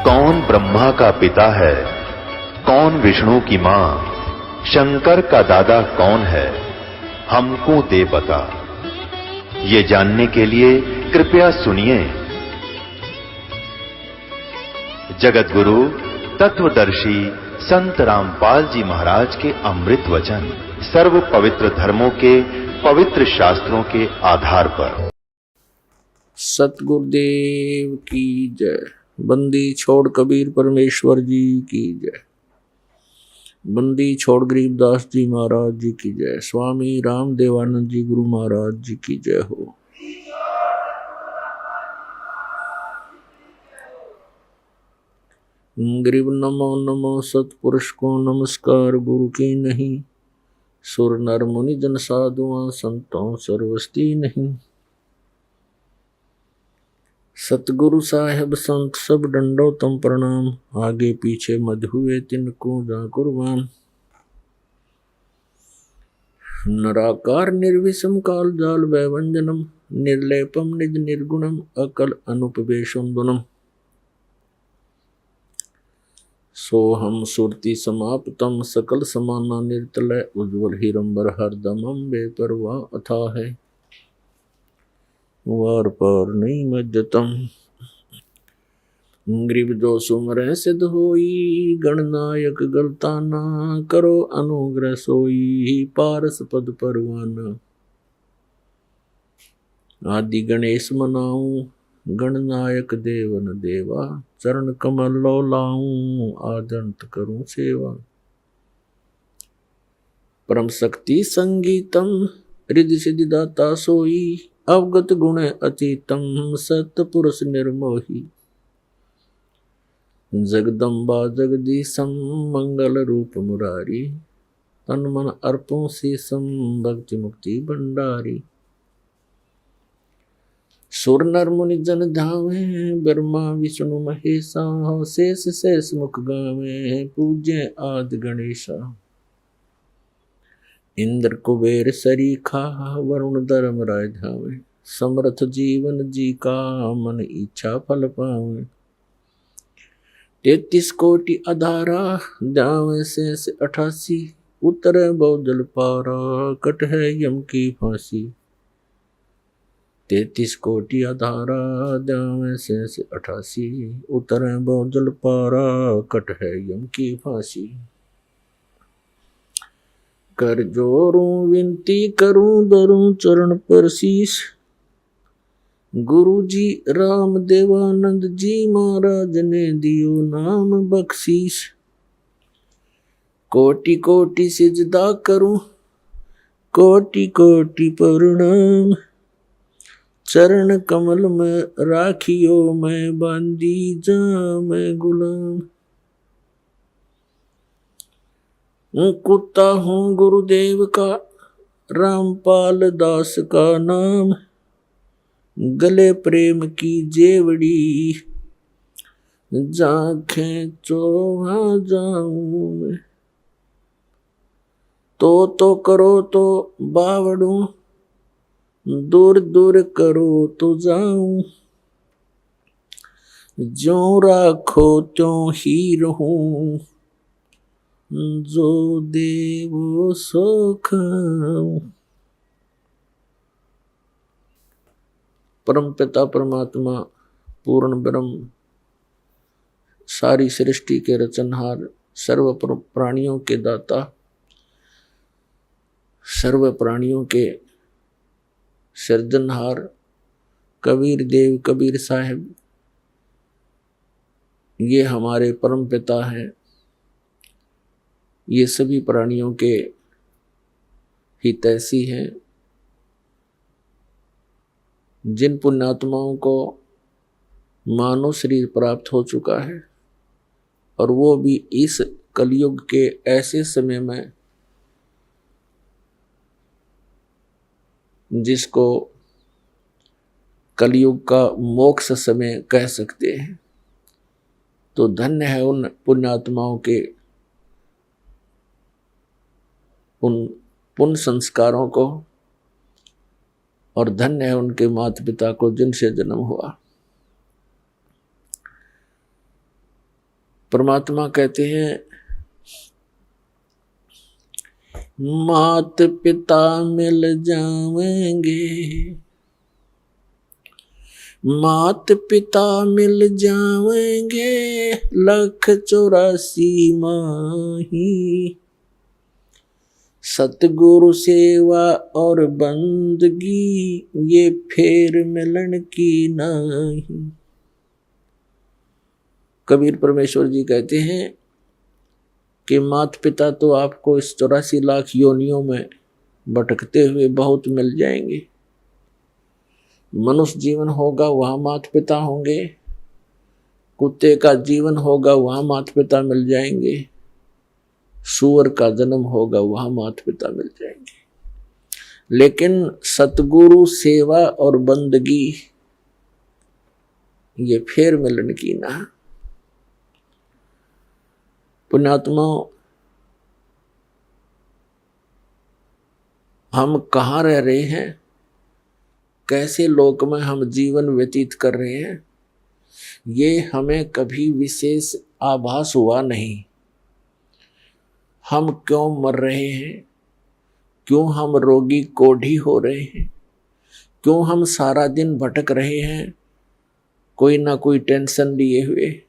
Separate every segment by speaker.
Speaker 1: कौन ब्रह्मा का पिता है, कौन विष्णु की मां, शंकर का दादा कौन है, हमको दे बता। ये जानने के लिए कृपया सुनिए जगत गुरु तत्वदर्शी संत रामपाल जी महाराज के अमृत वचन सर्व पवित्र धर्मों के पवित्र शास्त्रों के आधार पर।
Speaker 2: सतगुरुदेव की जय। बंदी छोड़ कबीर परमेश्वर जी की जय। बंदी छोड़ गरीबदास जी महाराज जी की जय। स्वामी रामदेवानंद जी गुरु महाराज जी की जय हो। गरीब नमो नमो सतपुरुष को नमस्कार गुरु की नहीं, सुर नर मुनि जन साधुआं संतों सर्वस्ती नहीं। सतगुरु साहेब संत सब डंडो तम प्रणाम, आगे पीछे मध हुए तिनको जा कुर्बान। नराकार निर्विषम काल जाल वैवंजनम, निर्लेपम निज निर्गुणम अकल अनुपवेशम दुनम। सोहम सुरति समाप्तम सकल समाना निर्तलय, उज्ज्वल हिरंबर हरदमम बेपरवाह अथा है, वार पार नहीं मज्जतम। ग्रीब जो सुमर सिद्ध होई, गणनायक गलताना करो अनुग्रह सोई, पारस पद परवाना। आदि गणेश मनाऊं, गणनायक देवन देवा, चरण कमल लो लाऊं, आदंत करूं सेवा। परम शक्ति संगीतम, रिद्धि सिद्धि दाता सोई, अवगत गुण अतीतम, सत पुरुष निर्मोही। जगदम्बा जगदीशम, मंगल रूप मुरारी, तन मन अर्पों शीसम, भक्ति मुक्ति भंडारी। सुर नर मुनि जन धावे, ब्रह्मा विष्णु महेशा, शेष शेष मुख गावे, पूज्य आदि गणेशा। इंद्र कुबेर सरीखा, वरुण धर्म राय धावे, समर्थ जीवन जी का, मन इच्छा फल पावे। 33 कोटि अधारा, दावे शेष 88, उतरे बहुजल पारा, कट है यम की फांसी। 33 कोटि अधारा, दावे शेष 88, उतरे बहुजल पारा, कट है यम की फांसी। कर जोरूं विनती करूं, धरूं चरण पर शीश, गुरु जी राम देवानंद जी महाराज ने दियो नाम बख्शीश। कोटि कोटि सिजदा करूं, कोटि कोटि प्रणाम, चरण कमल में राखियो मैं बांधी जा मैं गुलाम। कुत्ता हूँ गुरुदेव का, रामपाल दास का नाम, गले प्रेम की जेवड़ी, जा खेचो वहाँ जाऊं मैं। तो करो तो बावड़ू, दूर दूर करो तो जाऊं, ज्यों राखो त्यों ही रहूं, जो देवो सो खाऊं। परम पिता परमात्मा पूर्ण ब्रह्म, सारी सृष्टि के रचनहार, सर्व प्राणियों के दाता, सर्व प्राणियों के सृजनहार कबीर देव कबीर साहिब, ये हमारे परम पिता हैं। ये सभी प्राणियों के हितैषी हैं। जिन पुण्यात्माओं को मानव शरीर प्राप्त हो चुका है, और वो भी इस कलयुग के ऐसे समय में जिसको कलयुग का मोक्ष समय कह सकते हैं, तो धन्य है उन पुण्यात्माओं के उन पुण्य संस्कारों को, और धन्य है उनके माता पिता को जिनसे जन्म हुआ। परमात्मा कहते हैं मात पिता मिल जाएंगे, मात पिता मिल जाएंगे, 184 माही, सतगुरु सेवा और बंदगी ये फेर मिलन की नहीं। कबीर परमेश्वर जी कहते हैं कि मात पिता तो आपको इस 84 लाख योनियों में भटकते हुए बहुत मिल जाएंगे। मनुष्य जीवन होगा वहां मात पिता होंगे, कुत्ते का जीवन होगा वहां मात पिता मिल जाएंगे, सूअर का जन्म होगा वहां मात पिता मिल जाएंगे, लेकिन सतगुरु सेवा और बंदगी ये फेर मिलन की ना। पुण्यात्मा, हम कहाँ रह रहे हैं, कैसे लोक में हम जीवन व्यतीत कर रहे हैं, ये हमें कभी विशेष आभास हुआ नहीं। हम क्यों मर रहे हैं, क्यों हम रोगी कोढ़ी हो रहे हैं, क्यों हम सारा दिन भटक रहे हैं कोई ना कोई टेंशन लिए हुए।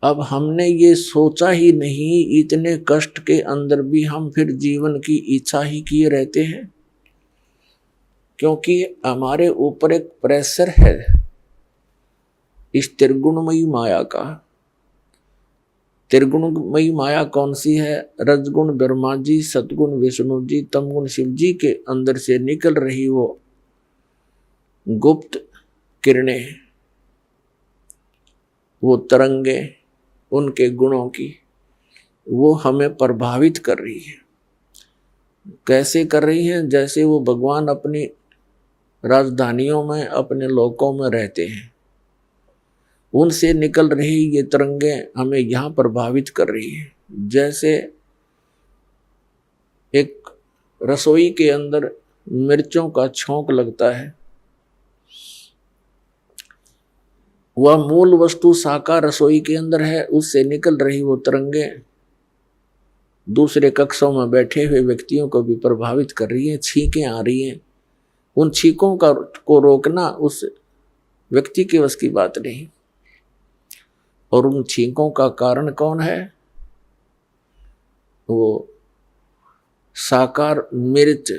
Speaker 2: अब हमने ये सोचा ही नहीं, इतने कष्ट के अंदर भी हम फिर जीवन की इच्छा ही किए रहते हैं, क्योंकि हमारे ऊपर एक प्रेशर है इस त्रिगुणमयी माया का। त्रिगुणमयी माया कौन सी है? रजगुण ब्रह्मा जी, सतगुण विष्णु जी, तमगुण शिव जी के अंदर से निकल रही वो गुप्त किरणें, वो तरंगे उनके गुणों की, वो हमें प्रभावित कर रही है। कैसे कर रही है? जैसे वो भगवान अपनी राजधानियों में, अपने लोकों में रहते हैं, उनसे निकल रही ये तरंगे हमें यहाँ प्रभावित कर रही है। जैसे एक रसोई के अंदर मिर्चों का छौंक लगता है, वह मूल वस्तु साकार रसोई के अंदर है, उससे निकल रही वो तरंगे दूसरे कक्षों में बैठे हुए व्यक्तियों को भी प्रभावित कर रही है। छींकें आ रही हैं, उन छींकों को रोकना उस व्यक्ति के वश की बात नहीं। और उन छींकों का कारण कौन है? वो साकार मिर्च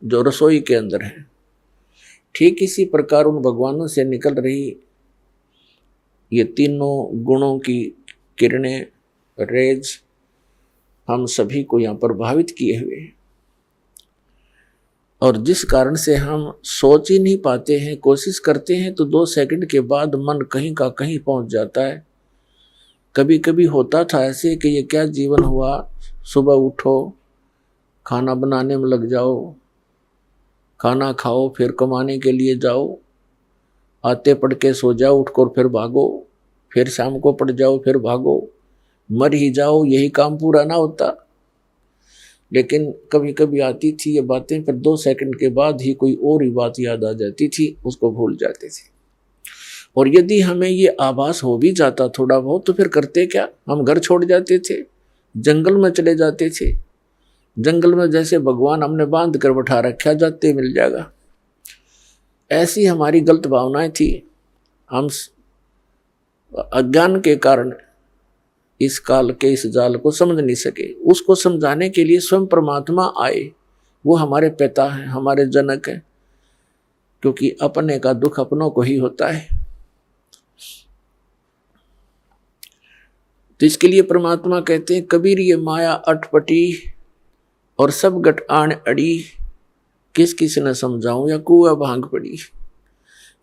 Speaker 2: जो रसोई के अंदर है। ठीक इसी प्रकार उन भगवानों से निकल रही ये तीनों गुणों की किरणें, रेज हम सभी को यहाँ प्रभावित किए हुए हैं, और जिस कारण से हम सोच ही नहीं पाते हैं। कोशिश करते हैं तो 2 सेकंड के बाद मन कहीं का कहीं पहुंच जाता है। कभी कभी होता था ऐसे कि ये क्या जीवन हुआ, सुबह उठो, खाना बनाने में लग जाओ, खाना खाओ, फिर कमाने के लिए जाओ, आते पढ़ के सो जाओ, उठकर फिर भागो, फिर शाम को पढ़ जाओ, फिर भागो, मर ही जाओ, यही काम पूरा ना होता। लेकिन कभी कभी आती थी ये बातें, फिर 2 सेकंड के बाद ही कोई और ही बात याद आ जाती थी, उसको भूल जाते थे। और यदि हमें ये आभास हो भी जाता थोड़ा बहुत, तो फिर करते क्या? हम घर छोड़ जाते थे, जंगल में चले जाते थे। जंगल में जैसे भगवान हमने बांध कर बैठा रखा, जाते मिल जाएगा। ऐसी हमारी गलत भावनाएं थी। हम अज्ञान के कारण इस काल के इस जाल को समझ नहीं सके। उसको समझाने के लिए स्वयं परमात्मा आए। वो हमारे पिता हैं, हमारे जनक हैं, क्योंकि अपने का दुख अपनों को ही होता है। तो इसके लिए परमात्मा कहते हैं, कबीर ये माया अटपटी और सब गट आण अड़ी, किस किस ने समझाऊं या कुआ भांग पड़ी।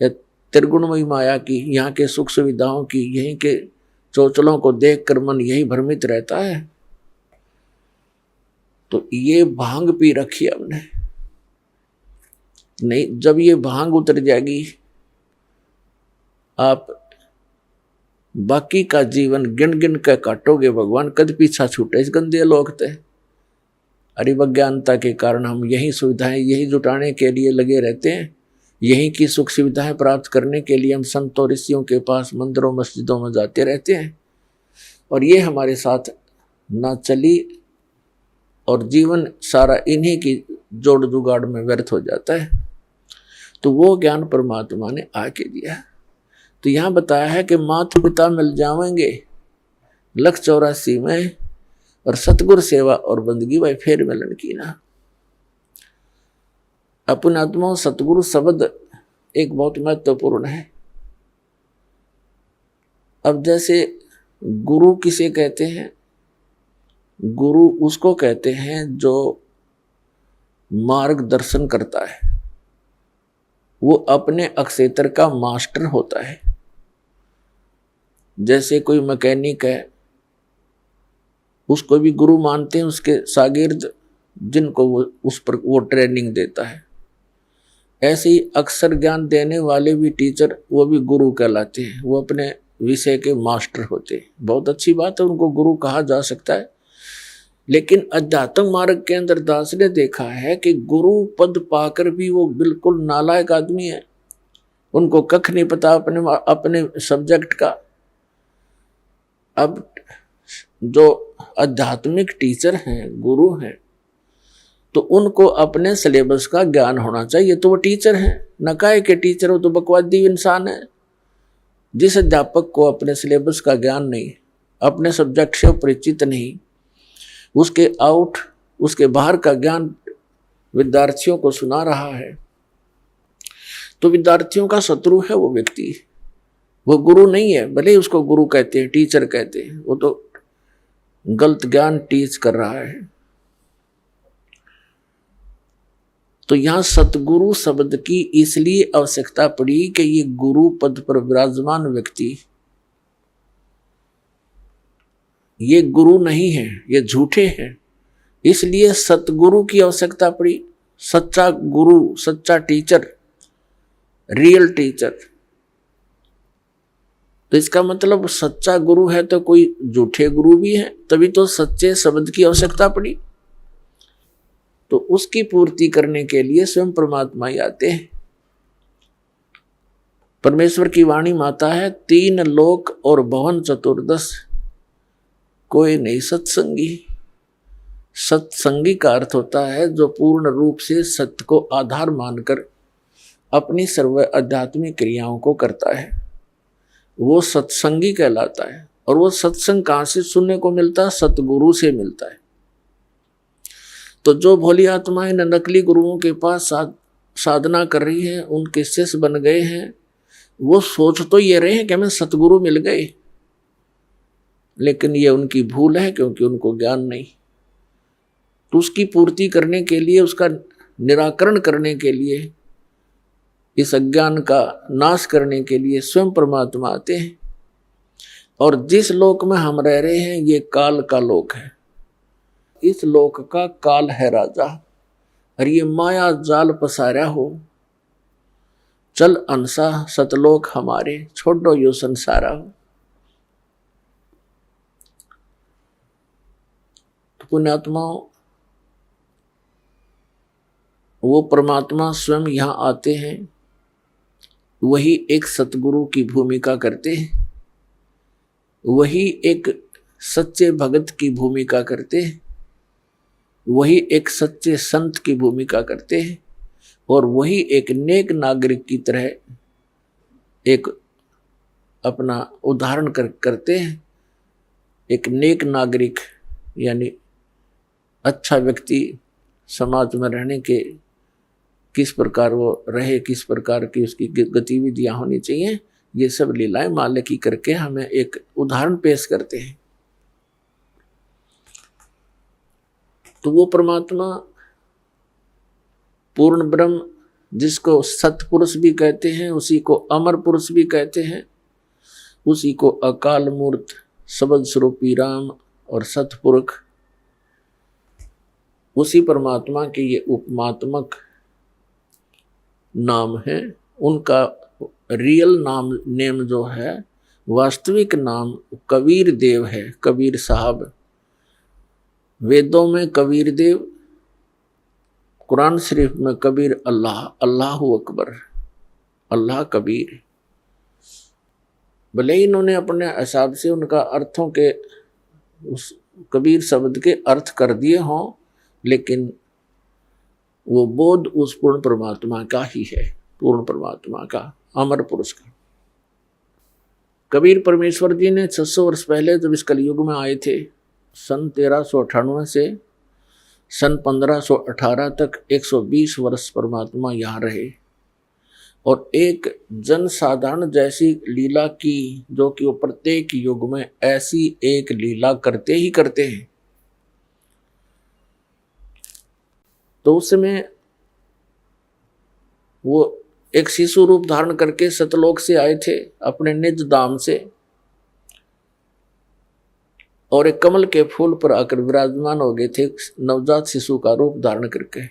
Speaker 2: या त्रिगुणमयी माया की, यहाँ के सुख सुविधाओं की, यहीं के चोचलों को देखकर मन यही भ्रमित रहता है। तो ये भांग पी रखी हमने नहीं। जब ये भांग उतर जाएगी, आप बाकी का जीवन गिन गिन कर काटोगे। भगवान कद पीछा छूटे इस गंदे लोक ते। अरिवज्ञानता के कारण हम यही सुविधाएं, यही जुटाने के लिए लगे रहते हैं। यही की सुख सुविधाएं प्राप्त करने के लिए हम संतों ऋषियों के पास मंदिरों मस्जिदों में जाते रहते हैं। और ये हमारे साथ ना चली और जीवन सारा इन्हीं की जोड़ जुगाड़ में व्यर्थ हो जाता है। तो वो ज्ञान परमात्मा ने आके दिया। तो यहाँ बताया है कि माता पिता मिल जाएंगे लख 84 में, और सतगुरु सेवा और बंदगी भाई फेर मिलन की ना। अपने आत्मा सतगुरु शब्द एक बहुत महत्वपूर्ण है। अब जैसे गुरु किसे कहते हैं? गुरु उसको कहते हैं जो मार्गदर्शन करता है, वो अपने अक्षेत्र का मास्टर होता है। जैसे कोई मैकेनिक है, उसको भी गुरु मानते हैं, उसके शागिर्द जिनको वो उस पर वो ट्रेनिंग देता है। ऐसे ही अक्षर ज्ञान देने वाले भी टीचर, वो भी गुरु कहलाते हैं, वो अपने विषय के मास्टर होते हैं। बहुत अच्छी बात है, उनको गुरु कहा जा सकता है। लेकिन अध्यात्म मार्ग के अंदर दास ने देखा है कि गुरु पद पाकर भी वो बिल्कुल नालायक आदमी है, उनको कख नहीं पता अपने सब्जेक्ट का। अब जो आध्यात्मिक टीचर हैं, गुरु हैं, तो उनको अपने सिलेबस का ज्ञान होना चाहिए। तो वो टीचर हैं, नकाए के टीचर हो तो बकवादी इंसान है। जिस अध्यापक को अपने सिलेबस का ज्ञान नहीं, अपने सब्जेक्ट से परिचित नहीं, उसके बाहर का ज्ञान विद्यार्थियों को सुना रहा है, तो विद्यार्थियों का शत्रु है वो व्यक्ति। वो गुरु नहीं है, भले ही उसको गुरु कहते हैं, टीचर कहते हैं, वो तो गलत ज्ञान टीच कर रहा है। तो यहां सतगुरु शब्द की इसलिए आवश्यकता पड़ी कि ये गुरु पद पर विराजमान व्यक्ति ये गुरु नहीं है, ये झूठे हैं, इसलिए सतगुरु की आवश्यकता पड़ी। सच्चा गुरु, सच्चा टीचर, रियल टीचर। तो इसका मतलब सच्चा गुरु है तो कोई झूठे गुरु भी है, तभी तो सच्चे शब्द की आवश्यकता पड़ी। तो उसकी पूर्ति करने के लिए स्वयं परमात्मा ही आते हैं। परमेश्वर की वाणी माता है, 3 लोक और भवन चतुर्दश कोई नहीं सत्संगी। सत्संगी का अर्थ होता है जो पूर्ण रूप से सत्य को आधार मानकर अपनी सर्व आध्यात्मिक क्रियाओं को करता है, वो सत्संगी कहलाता है। और वो सत्संग कहाँ से सुनने को मिलता है? सतगुरु से मिलता है। तो जो भोली आत्माएं नकली गुरुओं के पास साधना कर रही हैं, उनके शिष्य बन गए हैं, वो सोच तो ये रहे हैं कि हमें सतगुरु मिल गए, लेकिन ये उनकी भूल है, क्योंकि उनको ज्ञान नहीं। तो उसकी पूर्ति करने के लिए, उसका निराकरण करने के लिए, इस अज्ञान का नाश करने के लिए स्वयं परमात्मा आते हैं। और जिस लोक में हम रह रहे हैं, ये काल का लोक है। इस लोक का काल है राजा, और ये माया जाल पसारा हो। चल अंसा सतलोक हमारे, छोड़ो यो संसारा हो। तो पुण्यात्माओं, वो परमात्मा स्वयं यहाँ आते हैं, वही एक सतगुरु की भूमिका करते हैं, वही एक सच्चे भगत की भूमिका करते हैं, वही एक सच्चे संत की भूमिका करते हैं, और वही एक नेक नागरिक की तरह एक अपना उदाहरण करते हैं। एक नेक नागरिक यानी अच्छा व्यक्ति समाज में रहने के किस प्रकार वो रहे, किस प्रकार की उसकी गतिविधियां होनी चाहिए, ये सब लीलाएं माले की करके हमें एक उदाहरण पेश करते हैं। तो वो परमात्मा पूर्ण ब्रह्म, जिसको सतपुरुष भी कहते हैं, उसी को अमर पुरुष भी कहते हैं, उसी को अकाल मूर्त, शब्द स्वरूपी राम और सतपुरुष, उसी परमात्मा के ये उपमात्मक नाम है। उनका रियल नेम जो है, वास्तविक नाम कबीर देव है, कबीर साहब। वेदों में कबीर देव, कुरान शरीफ में कबीर अल्लाह, अल्लाहु अकबर, अल्लाह कबीर। भले ही इन्होंने अपने हिसाब से उनका अर्थों के उस कबीर शब्द के अर्थ कर दिए हों, लेकिन वो बोध उस पूर्ण परमात्मा का ही है, पूर्ण परमात्मा का, अमर पुरुष का। कबीर परमेश्वर जी ने 600 वर्ष पहले जब इस कलयुग में आए थे, सन 1398 से सन 1518 तक 120 वर्ष परमात्मा यहाँ रहे और एक जनसाधारण जैसी लीला की, जो कि वो प्रत्येक युग में ऐसी एक लीला करते ही करते हैं। तो उस समय वो एक शिशु रूप धारण करके सतलोक से आए थे अपने निज धाम से, और एक कमल के फूल पर आकर विराजमान हो गए थे नवजात शिशु का रूप धारण करके।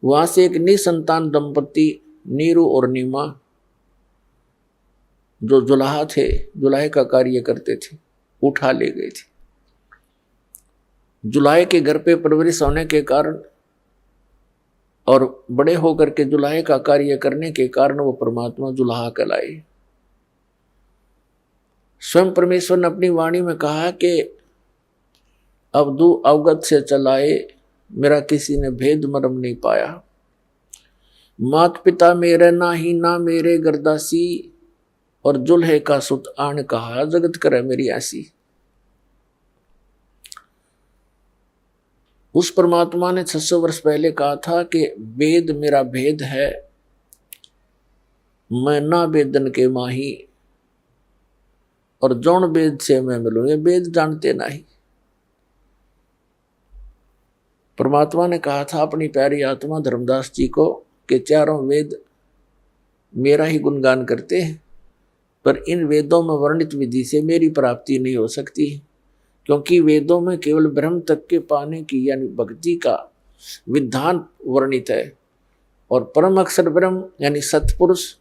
Speaker 2: वहां से एक निसंतान दंपति नीरू और नीमा, जो जुलाहा थे, जुलाहे का कार्य करते थे, उठा ले गए थे। जुलाहे के घर पे परवरिश होने के कारण और बड़े होकर के जुलाहे का कार्य करने के कारण वो परमात्मा जुलाहा कहलाए। स्वयं परमेश्वर ने अपनी वाणी में कहा कि अवधू अवगत से चलाए, मेरा किसी ने भेद मर्म नहीं पाया। मात पिता मेरे ना ही ना मेरे गर्दासी, और जुल्हे का सुत आन कहा जगत करे मेरी ऐसी। उस परमात्मा ने 600 वर्ष पहले कहा था कि वेद मेरा भेद है, मैं ना वेदन के माही, और जौन वेद से मैं मिलूं, ये वेद जानते नहीं। परमात्मा ने कहा था अपनी प्यारी आत्मा धर्मदास जी को कि चारों वेद मेरा ही गुणगान करते हैं, पर इन वेदों में वर्णित विधि से मेरी प्राप्ति नहीं हो सकती, क्योंकि वेदों में केवल ब्रह्म तक के पाने की यानी भक्ति का विधान वर्णित है, और परम अक्षर ब्रह्म यानी सतपुरुष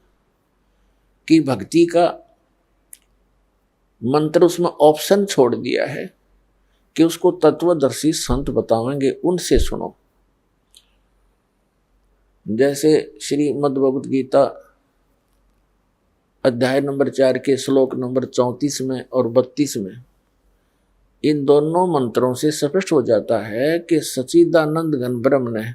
Speaker 2: की भक्ति का मंत्र उसमें ऑप्शन छोड़ दिया है कि उसको तत्वदर्शी संत बतावेंगे, उनसे सुनो। जैसे श्रीमद् भगवत गीता अध्याय नंबर 4 के श्लोक नंबर 34 में और 32 में, इन दोनों मंत्रों से स्पष्ट हो जाता है कि सच्चिदानंद घन ब्रह्म ने,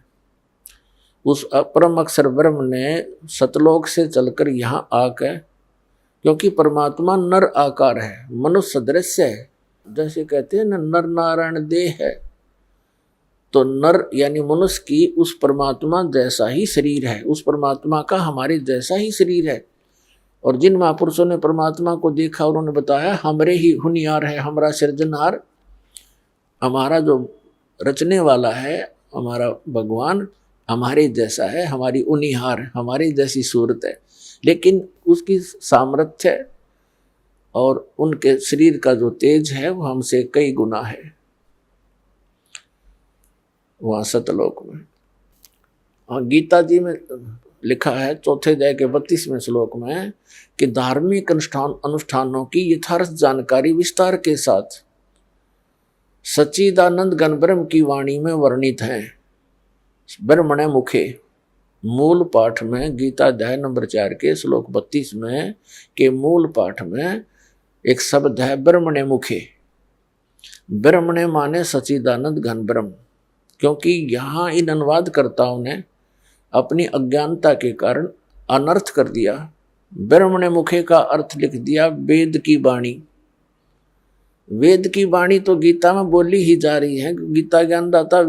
Speaker 2: उस परम अक्षर ब्रह्म ने सतलोक से चलकर यहाँ आकर, क्योंकि परमात्मा नर आकार है, मनुष्य सदृश्य है, जैसे कहते हैं ना नर नारायण देह है, तो नर यानी मनुष्य की उस परमात्मा जैसा ही शरीर है, उस परमात्मा का हमारे जैसा ही शरीर है। और जिन महापुरुषों ने परमात्मा को देखा उन्होंने बताया हमरे ही हुनियार है, हमारा सृजनहार, हमारा जो रचने वाला है, हमारा भगवान हमारे जैसा है, हमारी उनिहार, हमारी जैसी सूरत है, लेकिन उसकी सामर्थ्य और उनके शरीर का जो तेज है वो हमसे कई गुना है वहां सतलोक में। और गीता जी में लिखा है 4th अध्याय के 32वें श्लोक में कि धार्मिक अनुष्ठानों की यथार्थ जानकारी विस्तार के साथ सच्चिदानंद घन ब्रह्म की वाणी में वर्णित है। ब्रह्मणे मुखे मूल पाठ में, गीता अध्याय नंबर 4 के श्लोक 32 में के मूल पाठ में एक शब्द है ब्रह्मणे मुखे। ब्रह्मणे माने सच्चिदानंद घन ब्रह्म, क्योंकि यहाँ इन अनुवादकर्ताओं ने अपनी अज्ञानता के कारण अनर्थ कर दिया। ब्रह्मणे मुखे का अर्थ लिख दिया वेद की वाणी। वेद की वाणी तो गीता में बोली ही जा रही है, गीता ज्ञानदाता,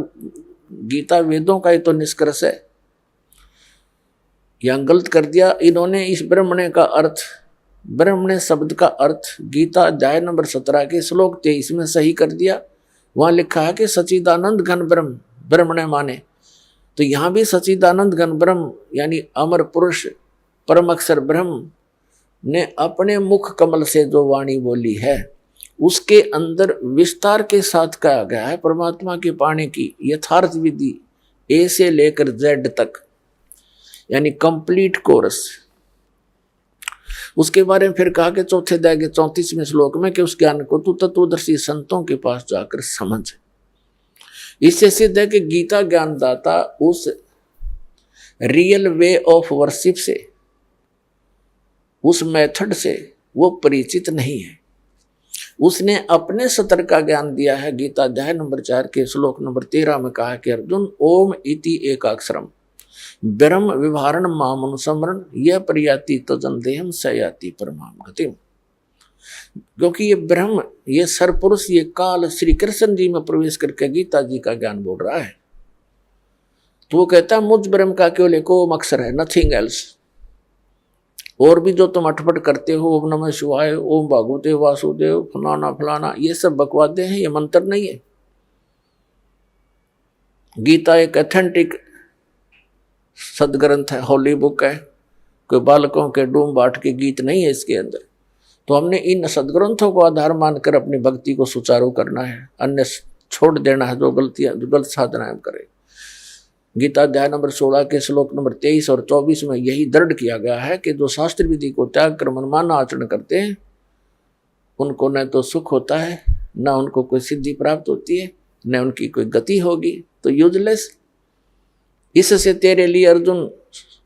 Speaker 2: गीता वेदों का ही तो निष्कर्ष है। यहाँ गलत कर दिया इन्होंने। इस ब्रह्मणे का अर्थ, ब्रह्मणे शब्द का अर्थ गीता अध्याय नंबर 17 के श्लोक 23 में सही कर दिया। वहां लिखा है कि सच्चिदानंद घन ब्रह्म, ब्रह्मणे माने, तो यहाँ भी सच्चिदानंद घन ब्रह्म यानी अमर पुरुष परम अक्षर ब्रह्म ने अपने मुख कमल से जो वाणी बोली है उसके अंदर विस्तार के साथ कहा गया है परमात्मा के पाने की यथार्थ विधि, ए से लेकर जेड तक, यानी कंप्लीट कोर्स। उसके बारे में फिर कहा कि 4th अध्याय के 34वें श्लोक में कि उस ज्ञान को तू तत्वदर्शी संतों के पास जाकर समझ। इससे सिद्ध है कि गीता ज्ञानदाता उस रियल वे ऑफ वर्शिप से, उस मेथड से, वो परिचित नहीं है। उसने अपने सतर का ज्ञान दिया है। गीता अध्याय नंबर 4 के श्लोक नंबर 13 में कहा कि अर्जुन ओम इति एकाक्षरम ब्रह्म विभारण मामनुसमरण यह प्रयाति तजन देहम सयाति परमाम गतिम। क्योंकि ये ब्रह्म, ये सरपुरुष, ये काल श्री कृष्ण जी में प्रवेश करके गीता जी का ज्ञान बोल रहा है। तो वो कहता है मुझ ब्रह्म का केवल एक ओम अक्षर है, नथिंग एल्स। और भी जो तुम अटपट करते हो, ओम नमः शिवाय, ओम भागवते वासुदेव, फलाना फलाना, ये सब बकवादे हैं, ये मंत्र नहीं है। गीता एक ऑथेंटिक सदग्रंथ है, होली बुक है, कोई बालकों के डूम बाट के गीत नहीं है इसके अंदर। तो हमने इन सदग्रंथों को आधार मानकर अपनी भक्ति को सुचारू करना है, अन्य छोड़ देना है जो गलत साधना हम करें। गीता अध्याय नंबर 16 के श्लोक नंबर 23 और 24 में यही दृढ़ किया गया है कि जो शास्त्र विधि को त्याग कर मनमाना आचरण करते हैं उनको न तो सुख होता है, न उनको कोई सिद्धि प्राप्त होती है, न उनकी कोई गति होगी, तो यूजलेस। इससे तेरे लिए अर्जुन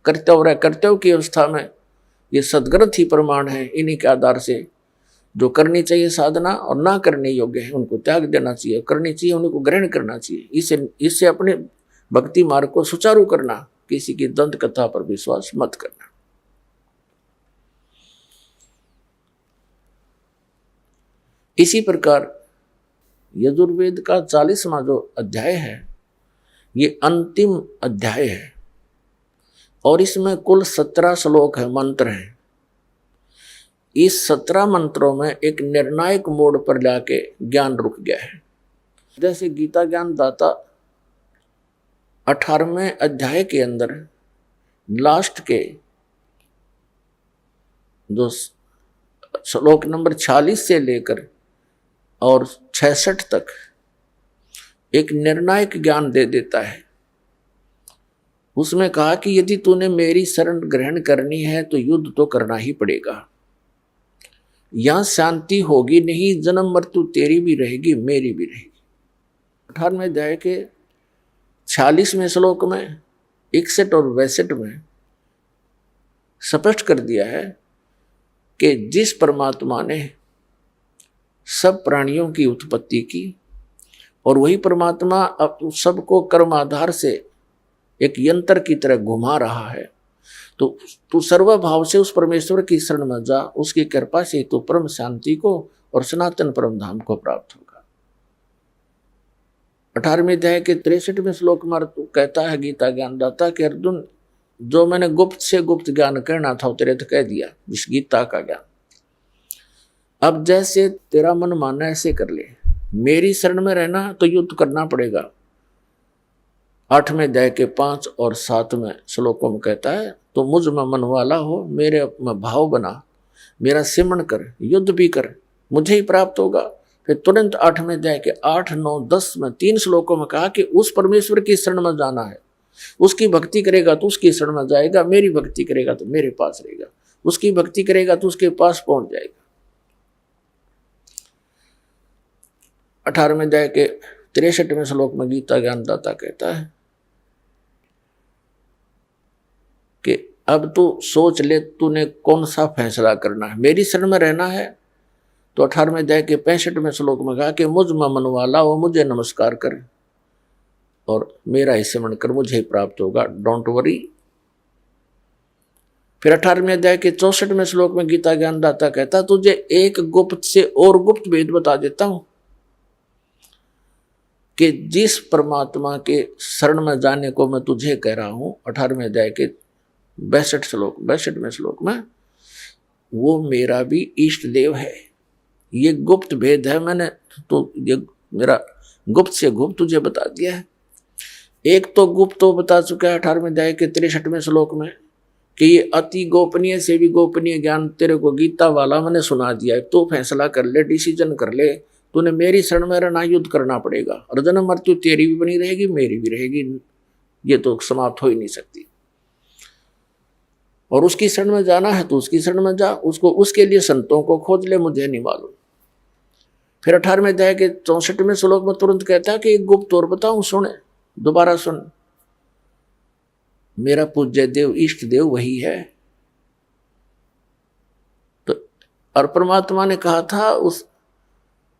Speaker 2: कर्तव्य की अवस्था में ये सदग्रंथ ही प्रमाण है। इन्हीं के आधार से जो करनी चाहिए साधना और ना करने योग्य है उनको त्याग देना चाहिए, करनी चाहिए उनको ग्रहण करना चाहिए। इससे अपने भक्ति मार्ग को सुचारू करना, किसी की दंत कथा पर विश्वास मत करना। इसी प्रकार यजुर्वेद का 40वां जो अध्याय है ये अंतिम अध्याय है और इसमें कुल 17 श्लोक है, मंत्र हैं। इस 17 मंत्रों में एक निर्णायक मोड़ पर जाके ज्ञान रुक गया है। जैसे गीता ज्ञान दाता 18वें अध्याय के अंदर लास्ट के जो श्लोक नंबर 46 से लेकर और 66 तक एक निर्णायक ज्ञान दे देता है। उसमें कहा कि यदि तूने मेरी शरण ग्रहण करनी है तो युद्ध तो करना ही पड़ेगा, यहां शांति होगी नहीं, जन्म मृत्यु तेरी भी रहेगी मेरी भी रहेगी। 18वें अध्याय के 46वें श्लोक में 61 और 62 में स्पष्ट कर दिया है कि जिस परमात्मा ने सब प्राणियों की उत्पत्ति की और वही परमात्मा अब सबको कर्म आधार से एक यंत्र की तरह घुमा रहा है, तो तू सर्वभाव से उस परमेश्वर की शरण में जा, उसकी कृपा से तू परम शांति को और सनातन परम धाम को प्राप्त होगा। 18वें अध्याय के 63वें श्लोक में कहता है गीता ज्ञानदाता कि अर्जुन जो मैंने गुप्त से गुप्त ज्ञान करना था तेरे तो कह दिया, इस गीता का ज्ञान। अब जैसे तेरा मन मानना ऐसे कर ले, मेरी शरण में रहना तो युद्ध करना पड़ेगा। 8वें अध्याय के 5 और 7वें श्लोकों में कहता है तो मुझ में मन वाला हो, मेरे में भाव बना, मेरा सिमरण कर, युद्ध भी कर, मुझे ही प्राप्त होगा। फिर तुरंत 8वें अध्याय के 8, 9, 10 में 3 श्लोकों में कहा कि उस परमेश्वर की शरण में जाना है। उसकी भक्ति करेगा तो उसकी शरण में जाएगा, मेरी भक्ति करेगा तो मेरे पास रहेगा, उसकी भक्ति करेगा तो उसके पास पहुंच जाएगा। 18वें अध्याय के 63वें श्लोक में गीता ज्ञानदाता कहता है कि अब तू सोच ले तूने कौन सा फैसला करना है। मेरी शरण में रहना है तो 18वें अध्याय के 65वें श्लोक में कहा कि मुझ में मन वाला वो मुझे नमस्कार कर और मेरा ही स्मरण कर, मुझे ही प्राप्त होगा, डोंट वरी। फिर 18वें अध्याय के 64वें श्लोक में गीता ज्ञानदाता कहता तुझे एक गुप्त से और गुप्त भेद बता देता हूं कि जिस परमात्मा के शरण में जाने को मैं तुझे कह रहा हूं, 18वें अध्याय के 62वें श्लोक में, वो मेरा भी इष्ट देव है। ये गुप्त भेद है, मैंने तो ये मेरा गुप्त से गुप्त तुझे बता दिया है। एक तो गुप्त तो बता चुका है 18वें अध्याय के 63वें श्लोक में कि ये अति गोपनीय से भी गोपनीय ज्ञान तेरे को गीता वाला मैंने सुना दिया है। तो फैसला कर ले, डिसीजन कर ले, तूने मेरी शरण में रहना, युद्ध करना पड़ेगा और जन्म मृत्यु तेरी भी बनी रहेगी मेरी भी रहेगी, ये तो समाप्त हो ही नहीं सकती। और उसकी शरण में जाना है तो उसकी शरण में जा, उसको उसके लिए संतों को खोज ले, मुझे नहीं मालूम। फिर 18वें अध्याय के 64वें श्लोक में तुरंत कहता है कि एक गुप्त और बताऊं, सुने, दोबारा सुन, मेरा पूज्य देव इष्ट देव वही है। तो और परमात्मा ने कहा था उस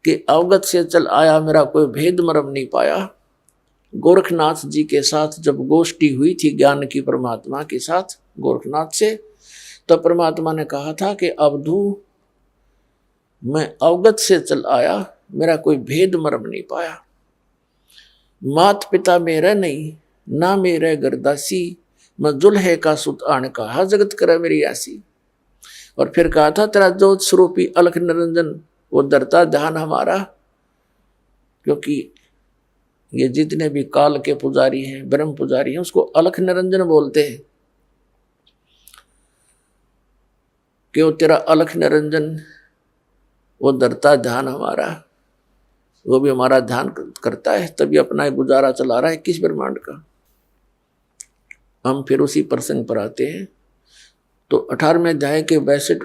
Speaker 2: के अवगत से चल आया, मेरा कोई भेद मरम नहीं पाया। गोरखनाथ जी के साथ जब गोष्ठी हुई थी ज्ञान की परमात्मा के साथ गोरखनाथ से, तो परमात्मा ने कहा था कि अवधू मैं अवगत से चल आया, मेरा कोई भेद मरम नहीं पाया। मात पिता मेरा नहीं, ना मेरे गरदासी, मैं जुल्हे का सुत आन कहा, जगत करे मेरी आसी। और फिर कहा था तेरा ज्योत स्वरूपी अलख निरंजन वो धरता ध्यान हमारा, क्योंकि ये जितने भी काल के पुजारी हैं, ब्रह्म पुजारी हैं, उसको अलख निरंजन बोलते हैं कि वो तेरा अलख निरंजन वो धरता ध्यान हमारा, वो भी हमारा ध्यान करता है, तभी अपना गुजारा चला रहा है किस ब्रह्मांड का। हम फिर उसी प्रसंग पर आते हैं। तो 18वें अध्याय के 62,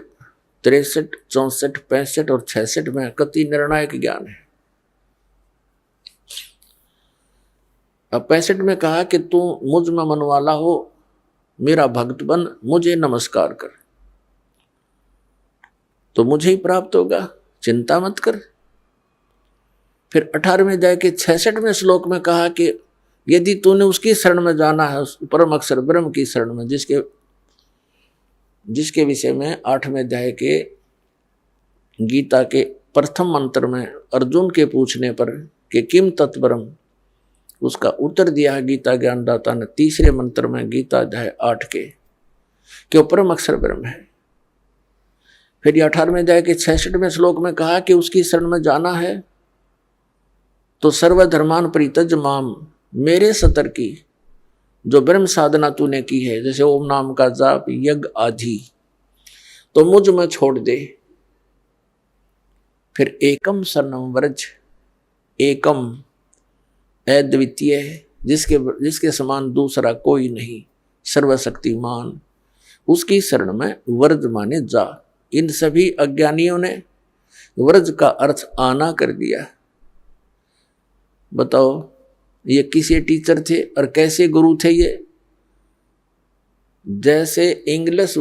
Speaker 2: 63, 64, 65 और 66 में कति निर्णायक ज्ञान है। अब 65 में कहा कि तू मुझ में मन वाला हो, मेरा भक्त बन, मुझे नमस्कार कर, तो मुझे ही प्राप्त होगा, चिंता मत कर। फिर 18वें अध्याय के 66वें श्लोक में कहा कि यदि तूने उसकी शरण में जाना है, परम अक्षर ब्रह्म की शरण में, जिसके विषय में 8वें अध्याय के गीता के प्रथम मंत्र में अर्जुन के पूछने पर कि किम तत्परम, उसका उत्तर दिया है गीता ज्ञानदाता ने 3रे मंत्र में गीता अध्याय 8 के कि वो परम अक्षर ब्रह्म है। फिर 18वें अध्याय के 66वें श्लोक में कहा कि उसकी शरण में जाना है तो सर्वधर्मान परित्यज माम, मेरे सतर की जो ब्रह्म साधना तूने की है, जैसे ओम नाम का जाप यज्ञ आदि, तो मुझ में छोड़ दे। फिर एकम शरणम व्रज, एकम अद्वितीय है, जिसके समान दूसरा कोई नहीं, सर्वशक्तिमान, उसकी शरण में व्रज माने जा। इन सभी अज्ञानियों ने व्रज का अर्थ आना कर दिया। बताओ ये किसे टीचर थे और कैसे गुरु थे ये? जैसे इंग्लिश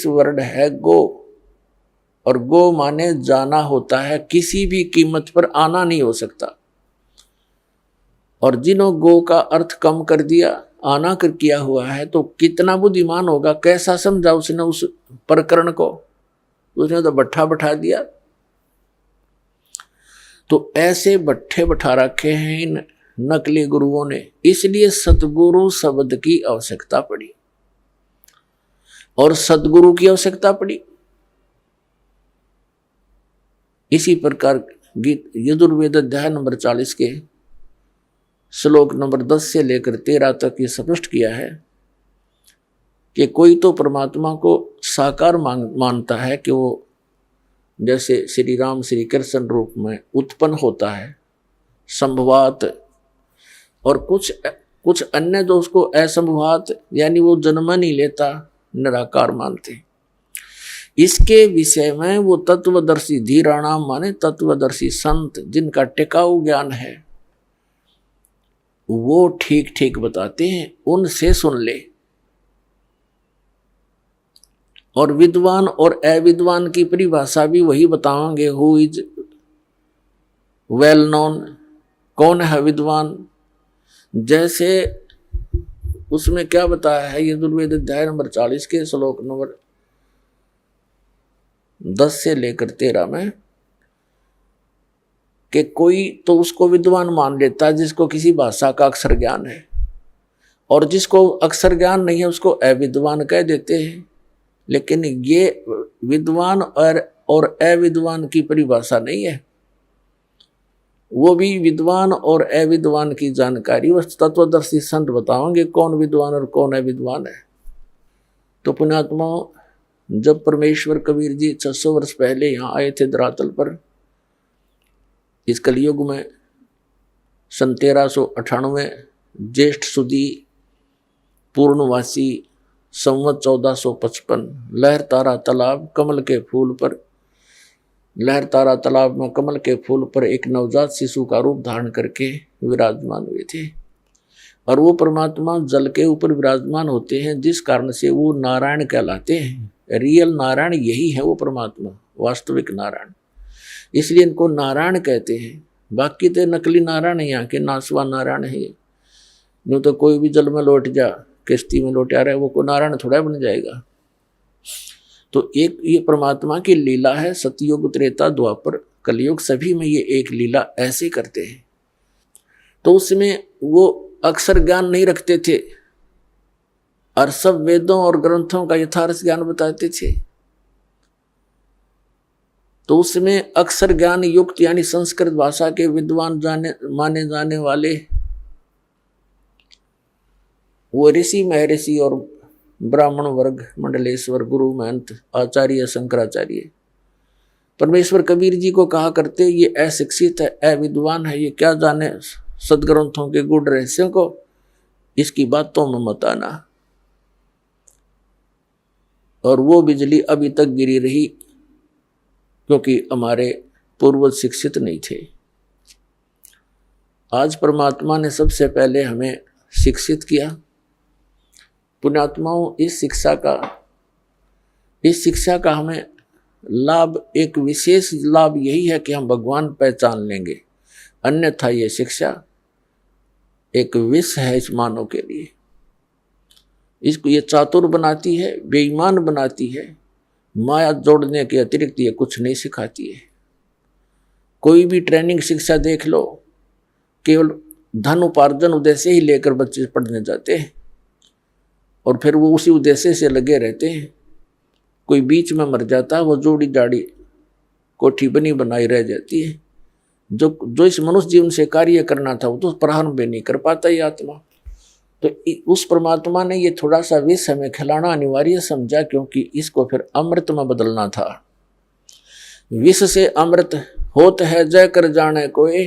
Speaker 2: वर्ड है गो, और गो माने जाना होता है, किसी भी कीमत पर आना नहीं हो सकता। और जिन्हों गो का अर्थ कम कर दिया, आना कर किया हुआ है, तो कितना बुद्धिमान होगा, कैसा समझा उसने उस प्रकरण को, उसने तो बट्ठा बैठा दिया। तो ऐसे बट्ठे बैठा रखे हैं इन नकली गुरुओं ने, इसलिए सतगुरु शब्द की आवश्यकता पड़ी और सदगुरु की आवश्यकता पड़ी। इसी प्रकार गीत यजुर्वेद अध्याय नंबर 40 के श्लोक नंबर 10 से लेकर 13 तक ये स्पष्ट किया है कि कोई तो परमात्मा को साकार मानता है कि वो जैसे श्री राम श्री कृष्ण रूप में उत्पन्न होता है संभवात, और कुछ अन्य जो उसको असंभवात यानी वो जन्म नहीं लेता, निराकार मानते। इसके विषय में वो तत्वदर्शी धीराणाम माने तत्वदर्शी संत, जिनका टिकाऊ ज्ञान है, वो ठीक ठीक बताते हैं, उनसे सुन ले। और विद्वान और अविद्वान की परिभाषा भी वही बताएंगे। हु इज वेल नोन, कौन है विद्वान, जैसे उसमें क्या बताया है यजुर्वेद अध्याय नंबर 40 के श्लोक नंबर 10 से लेकर 13 में, कि कोई तो उसको विद्वान मान लेता है जिसको किसी भाषा का अक्षर ज्ञान है, और जिसको अक्षर ज्ञान नहीं है उसको अविद्वान कह देते हैं। लेकिन ये विद्वान और अविद्वान की परिभाषा नहीं है, वो भी विद्वान और अविद्वान की जानकारी वह तत्वदर्शी संत बताओगे कौन विद्वान और कौन अविद्वान है। तो पुण्यात्मा, जब परमेश्वर कबीर जी 600 वर्ष पहले यहाँ आए थे धरातल पर, इस कलयुग में 1398 ज्येष्ठ सुदी पूर्णवासी संवत 1455, लहर तारा तालाब कमल के फूल पर, लहर तारा तालाब में कमल के फूल पर एक नवजात शिशु का रूप धारण करके विराजमान हुए थे। और वो परमात्मा जल के ऊपर विराजमान होते हैं, जिस कारण से वो नारायण कहलाते हैं। रियल नारायण यही है, वो परमात्मा वास्तविक नारायण। इसलिए इनको नारायण कहते हैं। बाकी तो नकली नारायण है, यहाँ के नासवा नारायण है। यूँ तो कोई भी जल में लौट जा, किश्ती में लौट आ रहा है, वो को नारायण थोड़ा बन जाएगा। तो एक ये परमात्मा की लीला है। सतयुग, त्रेता, द्वापर, कलयुग, सभी में ये एक लीला ऐसे करते हैं। तो उसमें वो अक्षर ज्ञान नहीं रखते थे और सब वेदों और ग्रंथों का यथार्थ ज्ञान बताते थे। तो उसमें अक्षर ज्ञान युक्त यानी संस्कृत भाषा के विद्वान माने जाने वाले वो ऋषि, महर्षि और ब्राह्मण वर्ग, मंडलेश्वर, गुरु, महंत, आचार्य, शंकराचार्य, परमेश्वर कबीर जी को कहा करते ये अशिक्षित है, अविद्वान है, ये क्या जाने सदग्रंथों के गुड़ रहस्यों को, इसकी बातों में मत आना। और वो बिजली अभी तक गिरी रही क्योंकि हमारे पूर्वज शिक्षित नहीं थे। आज परमात्मा ने सबसे पहले हमें शिक्षित किया। पुण्यात्माओं, इस शिक्षा का हमें लाभ, एक विशेष लाभ यही है कि हम भगवान पहचान लेंगे। अन्यथा ये शिक्षा एक विष है इस मानव के लिए। इसको ये चातुर बनाती है, बेईमान बनाती है, माया जोड़ने के अतिरिक्त ये कुछ नहीं सिखाती है। कोई भी ट्रेनिंग शिक्षा देख लो, केवल धन उपार्जन उद्देश्य ही लेकर बच्चे पढ़ने जाते हैं और फिर वो उसी उद्देश्य से लगे रहते हैं। कोई बीच में मर जाता है, वो जोड़ी जाड़ी कोठी बनी बनाई रह जाती है। जो इस मनुष्य जीवन से कार्य करना था वो तो प्रारंभ भी नहीं कर पाता ये आत्मा। तो उस परमात्मा ने ये थोड़ा सा विष हमें खिलाना अनिवार्य समझा, क्योंकि इसको फिर अमृत में बदलना था। विष से अमृत होत है जय कर जाने कोई।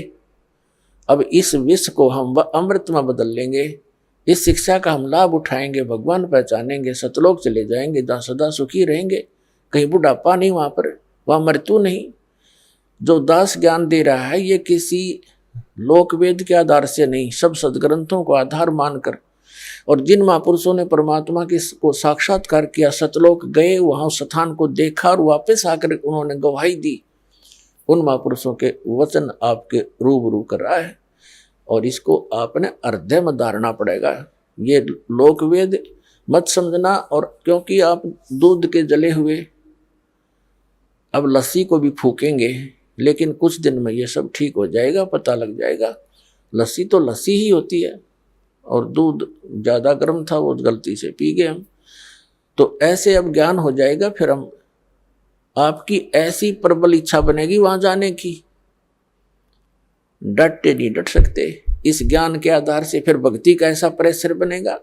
Speaker 2: अब इस विष को हम अमृत में बदल लेंगे। इस शिक्षा का हम लाभ उठाएंगे, भगवान पहचानेंगे, सतलोक चले जाएंगे, जहाँ सदा सुखी रहेंगे। कहीं बुढ़ापा नहीं वहाँ पर, वहाँ मृत्यु नहीं। जो दास ज्ञान दे रहा है ये किसी लोकवेद के आधार से नहीं, सब सदग्रंथों को आधार मानकर, और जिन महापुरुषों ने परमात्मा को साक्षात्कार किया, सतलोक गए, वहाँ स्थान को देखा और वापस आकर उन्होंने गवाही दी, उन महापुरुषों के वचन आपके रूबरू कर रहा है। और इसको आपने हृदय में धारना पड़ेगा। ये लोकवेद मत समझना। और क्योंकि आप दूध के जले हुए अब लस्सी को भी फूकेंगे, लेकिन कुछ दिन में ये सब ठीक हो जाएगा, पता लग जाएगा। लस्सी तो लस्सी ही होती है और दूध ज़्यादा गर्म था, वो गलती से पी गए हम। तो ऐसे अब ज्ञान हो जाएगा, फिर हम आपकी ऐसी प्रबल इच्छा बनेगी वहां जाने की, डटते नहीं डट सकते। इस ज्ञान के आधार से फिर भक्ति का ऐसा प्रेशर बनेगा।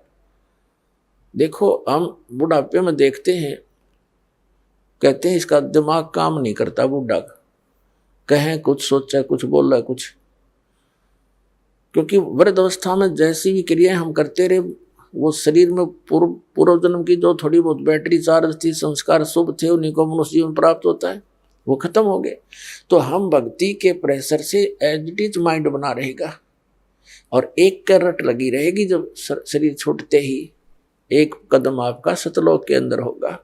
Speaker 2: देखो हम बुढ़ापे में देखते हैं, कहते हैं इसका दिमाग काम नहीं करता, बूढ़ा कहें कुछ, सोचा कुछ, बोला कुछ। क्योंकि वृद्ध अवस्था में जैसी भी क्रियाएं हम करते रहे, वो शरीर में पूर्व जन्म की जो थोड़ी बहुत बैटरी चार्ज थी, संस्कार शुभ थे, उन्हीं को मनुष्य जीवन प्राप्त होता है, वो खत्म हो गए। तो हम भक्ति के प्रेशर से एज इट इज माइंड बना रहेगा और एक करट लगी रहेगी। जब शरीर छूटते ही एक कदम आपका सतलोक के अंदर होगा,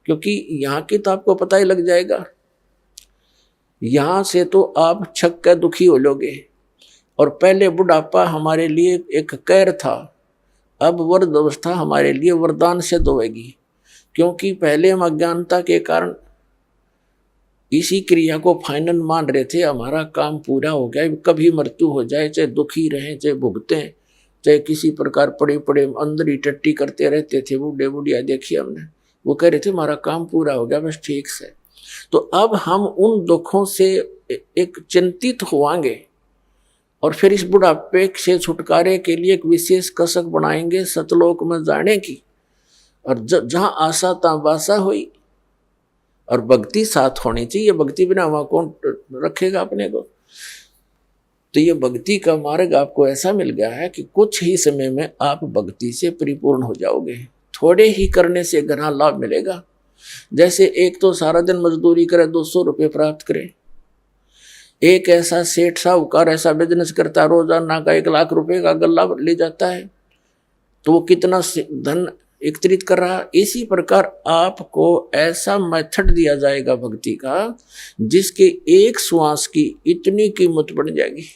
Speaker 2: क्योंकि यहाँ की तो आपको पता ही लग जाएगा। यहाँ से तो आप छक कर दुखी हो लोगे। और पहले बुढ़ापा हमारे लिए एक कैर था, अब वृद्ध अवस्था हमारे लिए वरदान सिद्ध होगी। क्योंकि पहले हम अज्ञानता के कारण इसी क्रिया को फाइनल मान रहे थे, हमारा काम पूरा हो गया, कभी मृत्यु हो जाए, चाहे दुखी रहें, चाहे भुगतें, चाहे किसी प्रकार पड़े पड़े अंदर ही टट्टी करते रहते थे। बूढ़े बुढ़िया देखिए हमने, वो कह रहे थे हमारा काम पूरा हो गया, बस ठीक से। तो अब हम उन दुखों से एक चिंतित होवांगे और फिर इस बुढ़ापे से छुटकारे के लिए एक विशेष कसक बनाएंगे सतलोक में जाने की। और जहाँ आशा तहाँ बासा हुई, और भक्ति साथ होनी चाहिए। भक्ति बिना वहाँ कौन रखेगा अपने को। तो ये भक्ति का मार्ग आपको ऐसा मिल गया है कि कुछ ही समय में आप भक्ति से परिपूर्ण हो जाओगे। थोड़े ही करने से घना लाभ मिलेगा। जैसे एक तो सारा दिन मजदूरी करे, 200 रुपये प्राप्त करे। एक ऐसा सेठ साहूकार ऐसा बिजनेस करता, रोजाना का 1 लाख रुपए का गल्ला ले जाता है, तो वो कितना धन एकत्रित कर रहा। इसी प्रकार आपको ऐसा मेथड दिया जाएगा भक्ति का जिसके एक श्वास की इतनी कीमत बढ़ जाएगी।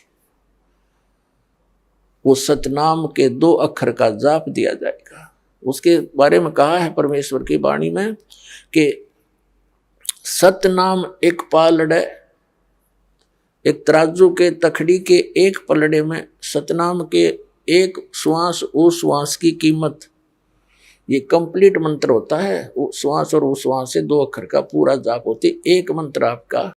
Speaker 2: वो सतनाम के 2 अक्षर का जाप दिया जाएगा। उसके बारे में कहा है परमेश्वर की वाणी में कि सतनाम एक पालड़े, एक तराजू के तखड़ी के एक पलड़े में सतनाम के एक श्वास उस श्वास की कीमत। ये कंप्लीट मंत्र होता है। वो श्वास और उस श्वास से 2 अक्षर का पूरा जाप होती। एक मंत्र आपका